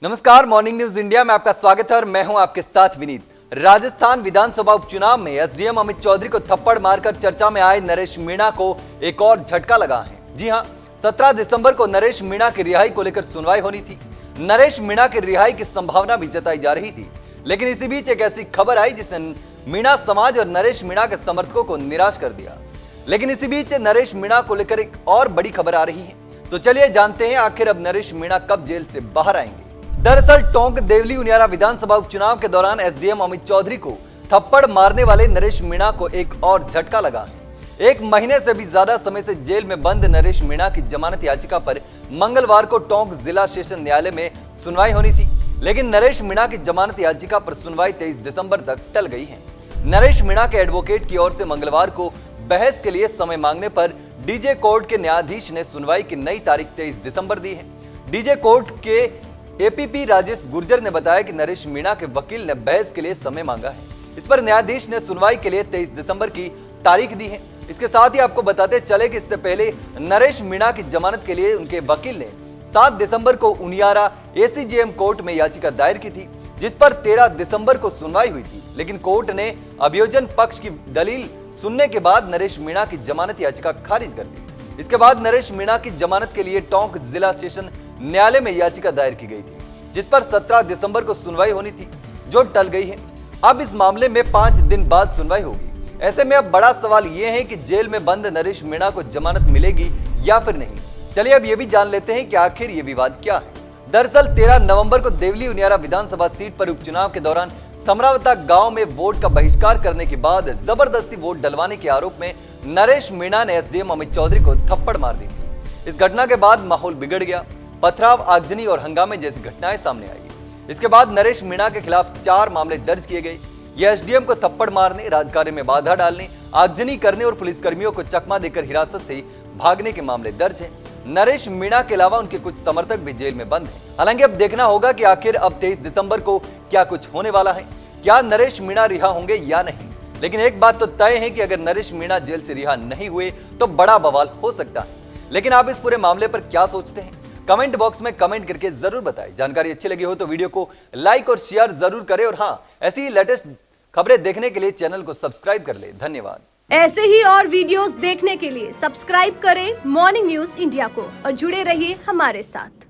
नमस्कार, morning news India में आपका स्वागत है और मैं हूं आपके साथ विनीत। राजस्थान विधानसभा उपचुनाव में एसडीएम अमित चौधरी को थप्पड़ मारकर चर्चा में आए नरेश मीणा को एक और झटका लगा है। जी हां, 17 दिसंबर को नरेश मीणा की रिहाई को लेकर सुनवाई होनी थी। नरेश मीणा की रिहाई की संभावना भी जताई जा रही थी, लेकिन इसी बीच एक ऐसी खबर आई जिसने मीणा समाज और नरेश मीणा के समर्थकों को निराश कर दिया। लेकिन इसी बीच नरेश मीणा को लेकर एक और बड़ी खबर आ रही है, तो चलिए जानते हैं आखिर अब नरेश मीणा कब जेल से बाहर आएंगे। दरअसल टोंक देवली उनियारा विधानसभा उपचुनाव के दौरान एसडीएम अमित चौधरी को थप्पड़ मारने वाले नरेश मीणा को एक और झटका लगा है। 1 महीने से भी ज्यादा समय से जेल में बंद नरेश मीणा की जमानत याचिका पर मंगलवार को टोंक जिला सेशन न्यायालय में सुनवाई होनी थी, लेकिन नरेश मीणा की जमानत याचिका पर सुनवाई 23 दिसंबर तक टल गई है। नरेश मीणा के एडवोकेट की ओर से मंगलवार को बहस के लिए समय मांगने पर डीजे कोर्ट के न्यायाधीश ने सुनवाई की नई तारीख 23 दिसंबर दी है। डीजे कोर्ट के एपीपी राजेश गुर्जर ने बताया कि नरेश मीणा के वकील ने बहस के लिए समय मांगा है। इस पर न्यायाधीश ने सुनवाई के लिए 23 दिसंबर की तारीख दी है। इसके साथ ही आपको बताते चले कि इससे पहले नरेश मीणा की जमानत के लिए उनके वकील ने 7 दिसंबर को उनियारा एसीजेएम कोर्ट में याचिका दायर की थी, जिस पर 13 दिसंबर को सुनवाई हुई थी। लेकिन कोर्ट ने अभियोजन पक्ष की दलील सुनने के बाद नरेश मीणा की जमानत याचिका खारिज कर दी। इसके बाद नरेश मीणा की जमानत के लिए टोंक जिला सेशन न्यायालय में याचिका दायर की गई थी, जिस पर 17 दिसंबर को सुनवाई होनी थी, जो टल गई है। अब इस मामले में 5 दिन बाद सुनवाई होगी। ऐसे में अब बड़ा सवाल यह है कि जेल में बंद नरेश मीणा को जमानत मिलेगी या फिर नहीं। चलिए अब यह भी जान लेते हैं कि आखिर ये विवाद क्या है। दरअसल 13 नवंबर को देवली उनियारा विधानसभा सीट पर उपचुनाव के दौरान समरावता गांव में वोट का बहिष्कार करने के बाद जबरदस्ती वोट डलवाने के आरोप में नरेश मीणा ने एसडीएम अमित चौधरी को थप्पड़ मार दी थी। इस घटना के बाद माहौल बिगड़ गया। पथराव, आगजनी और हंगामे जैसी घटनाएं सामने आई। इसके बाद नरेश मीणा के खिलाफ 4 मामले दर्ज किए गए। यह एसडीएम को थप्पड़ मारने, राजकार्य में बाधा डालने, आगजनी करने और पुलिसकर्मियों को चकमा देकर हिरासत से भागने के मामले दर्ज हैं। नरेश मीणा के अलावा उनके कुछ समर्थक भी जेल में बंद हैं। हालांकि अब देखना होगा कि आखिर अब 23 दिसंबर को क्या कुछ होने वाला है। क्या नरेश मीणा रिहा होंगे या नहीं। लेकिन एक बात तो तय है कि अगर नरेश मीणा जेल से रिहा नहीं हुए तो बड़ा बवाल हो सकता है। लेकिन आप इस पूरे मामले पर क्या सोचते हैं, कमेंट बॉक्स में कमेंट करके जरूर बताएं। जानकारी अच्छी लगी हो तो वीडियो को लाइक और शेयर जरूर करें, और हाँ, ऐसी ही लेटेस्ट खबरें देखने के लिए चैनल को सब्सक्राइब कर ले। धन्यवाद। ऐसे ही और वीडियोस देखने के लिए सब्सक्राइब करें मॉर्निंग न्यूज इंडिया को और जुड़े रहिए हमारे साथ।